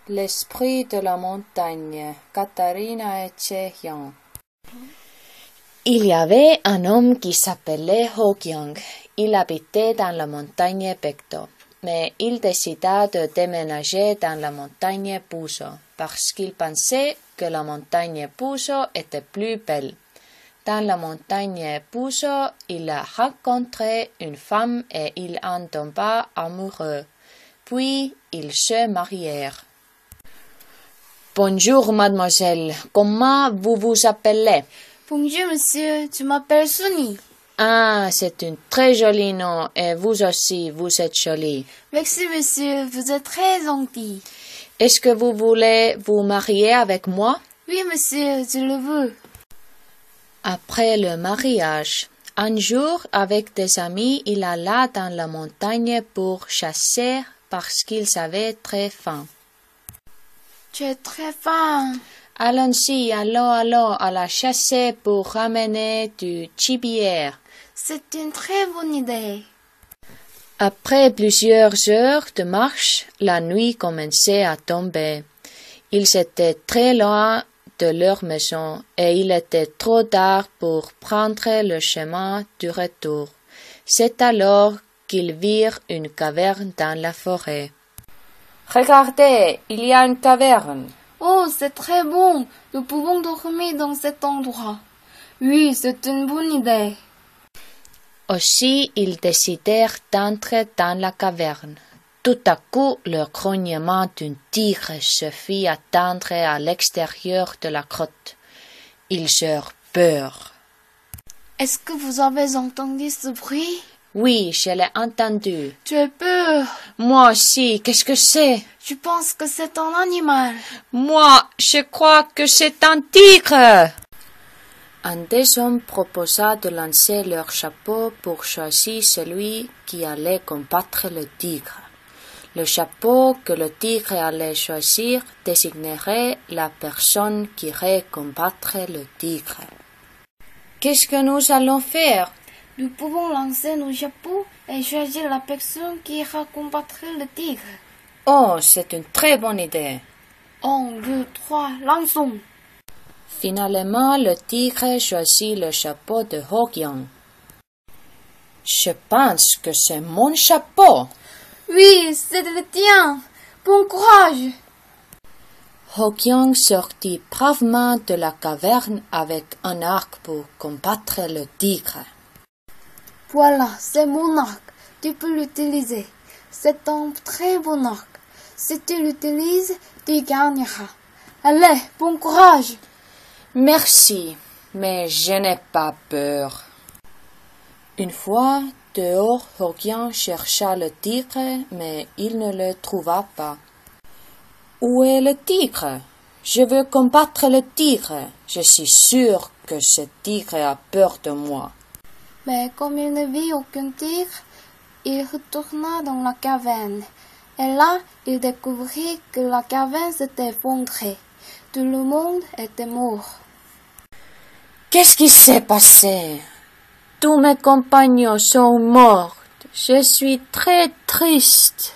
L'esprit de la montagne, Katarina Etchehian. Il y avait un homme qui s'appelait Ho-kyung. Il habitait dans la montagne Baekdo, mais il décida de déménager dans la montagne Puso parce qu'il pensait que la montagne Puso était plus belle. Dans la montagne Puso, il a rencontré une femme et il en tomba amoureux. Puis ils se marièrent. Bonjour mademoiselle, comment vous vous appelez? Bonjour monsieur, je m'appelle Sunny. Ah, c'est un très joli nom et vous aussi, vous êtes jolie. Merci monsieur, vous êtes très gentil. Est-ce que vous voulez vous marier avec moi? Oui monsieur, je le veux. Après le mariage, un jour avec des amis, il alla dans la montagne pour chasser parce qu'il avait très faim. Tu es très faim. Allons-y, allons à la chasse pour ramener du gibier. C'est une très bonne idée. Après plusieurs heures de marche, la nuit commençait à tomber. Ils étaient très loin de leur maison et il était trop tard pour prendre le chemin du retour. C'est alors qu'ils virent une caverne dans la forêt. Regardez, il y a une caverne. Oh, c'est très bon. Nous pouvons dormir dans cet endroit. Oui, c'est une bonne idée. Aussi, ils décidèrent d'entrer dans la caverne. Tout à coup, le grognement d'un tigre se fit entendre à l'extérieur de la grotte. Ils eurent peur. Est-ce que vous avez entendu ce bruit? Oui, je l'ai entendu. Tu as peur? Moi aussi, qu'est-ce que c'est? Je pense que c'est un animal. Moi, je crois que c'est un tigre. Un des hommes proposa de lancer leur chapeau pour choisir celui qui allait combattre le tigre. Le chapeau que le tigre allait choisir désignerait la personne qui irait combattre le tigre. Qu'est-ce que nous allons faire? Nous pouvons lancer nos chapeaux et choisir la personne qui ira combattre le tigre. Oh, c'est une très bonne idée. 1, 2, 3, lançons. Finalement, le tigre choisit le chapeau de Ho-kyung. Je pense que c'est mon chapeau. Oui, c'est le tien. Bon courage. Ho-kyung sortit bravement de la caverne avec un arc pour combattre le tigre. Voilà, c'est mon arc. Tu peux l'utiliser. C'est un très bon arc. Si tu l'utilises, tu gagneras. Allez, bon courage. Merci, mais je n'ai pas peur. Une fois dehors, Ho-kyung chercha le tigre, mais il ne le trouva pas. Où est le tigre? Je veux combattre le tigre. Je suis sûr que ce tigre a peur de moi. Mais comme il ne vit aucun tigre, il retourna dans la caverne. Et là, il découvrit que la caverne s'était effondrée. Tout le monde était mort. Qu'est-ce qui s'est passé? Tous mes compagnons sont morts. Je suis très triste.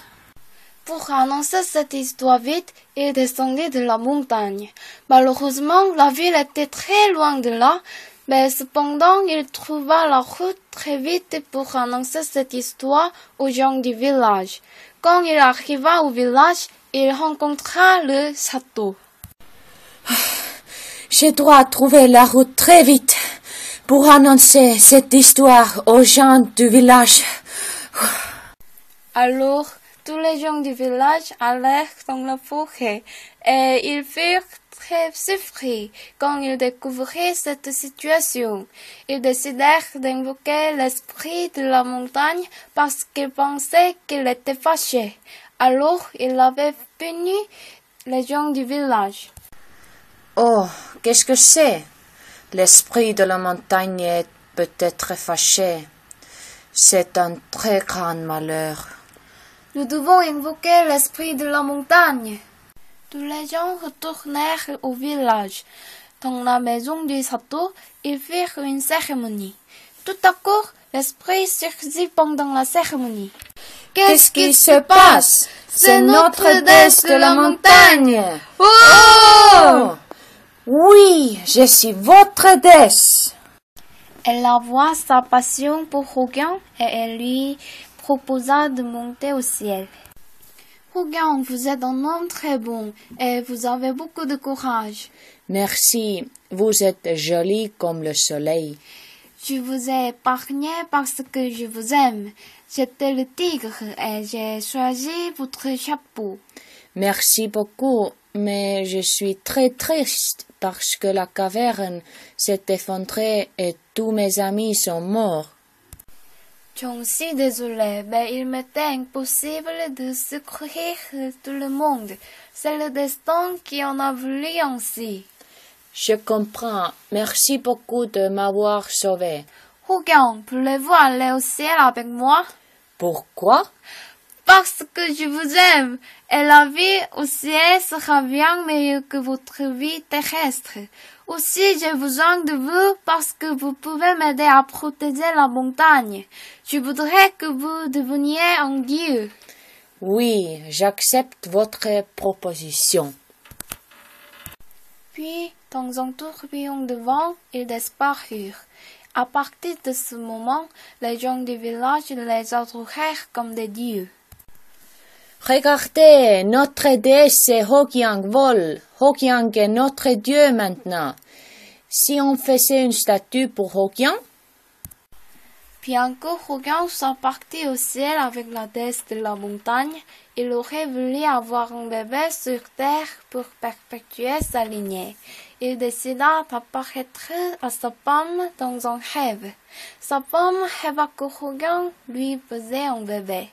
Pour annoncer cette histoire vite, il descendit de la montagne. Malheureusement, la ville était très loin de là, mais cependant, il trouva la route très vite pour annoncer cette histoire aux gens du village. Quand il arriva au village, il rencontra le château. Je dois trouver la route très vite pour annoncer cette histoire aux gens du village. Alors, tous les gens du village allèrent dans la forêt et ils furent très surpris quand ils découvrirent cette situation. Ils décidèrent d'invoquer l'esprit de la montagne parce qu'ils pensaient qu'il était fâché. Alors, ils avaient puni les gens du village. Oh, qu'est-ce que c'est? L'esprit de la montagne est peut-être fâché. C'est un très grand malheur. Nous devons invoquer l'esprit de la montagne. Tous les gens retournèrent au village. Dans la maison du château, ils firent une cérémonie. Tout à coup, l'esprit surgit pendant la cérémonie. Qu'est-ce qui se passe? C'est notre déesse de la montagne. Oh! Oui, je suis votre déesse. Elle avoua sa passion pour Hogyang et elle lui proposa de monter au ciel. Hogyang, vous êtes un homme très bon et vous avez beaucoup de courage. Merci, vous êtes joli comme le soleil. Je vous ai épargné parce que je vous aime. J'étais le tigre et j'ai choisi votre chapeau. Merci beaucoup, mais je suis très triste parce que la caverne s'est effondrée et tous mes amis sont morts. Je suis désolée, mais il m'était impossible de secourir tout le monde. C'est le destin qui en a voulu ainsi. Je comprends. Merci beaucoup de m'avoir sauvé. Hogyang, voulez-vous aller au ciel avec moi? Pourquoi? Parce que je vous aime, et la vie au ciel sera bien meilleure que votre vie terrestre. Aussi, j'ai besoin de vous parce que vous pouvez m'aider à protéger la montagne. Je voudrais que vous deveniez un dieu. Oui, j'accepte votre proposition. Puis, dans un tourbillon de vent, ils disparurent. À partir de ce moment, les gens du village les adorèrent comme des dieux. Regardez, notre déesse Hogyang vole. Hogyang est notre dieu maintenant. Si on faisait une statue pour Hogyang? Bien que Hogyang soit parti au ciel avec la déesse de la montagne, il aurait voulu avoir un bébé sur terre pour perpétuer sa lignée. Il décida d'apparaître à sa femme dans un rêve. Sa femme rêva que Hogyang lui faisait un bébé.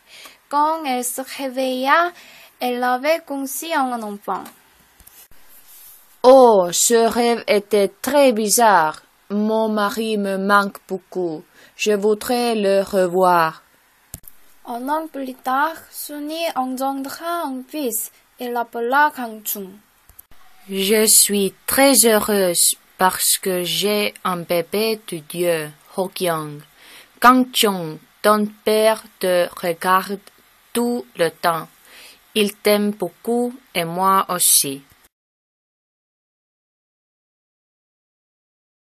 Quand elle se réveilla, elle avait conçu un enfant. Oh, ce rêve était très bizarre. Mon mari me manque beaucoup. Je voudrais le revoir. Un an plus tard, Sunny engendra un fils et l'appela Kangchung. Je suis très heureuse parce que j'ai un bébé de Dieu, Hogyang. Kangchung, ton père te regarde tout le temps. Il t'aime beaucoup et moi aussi.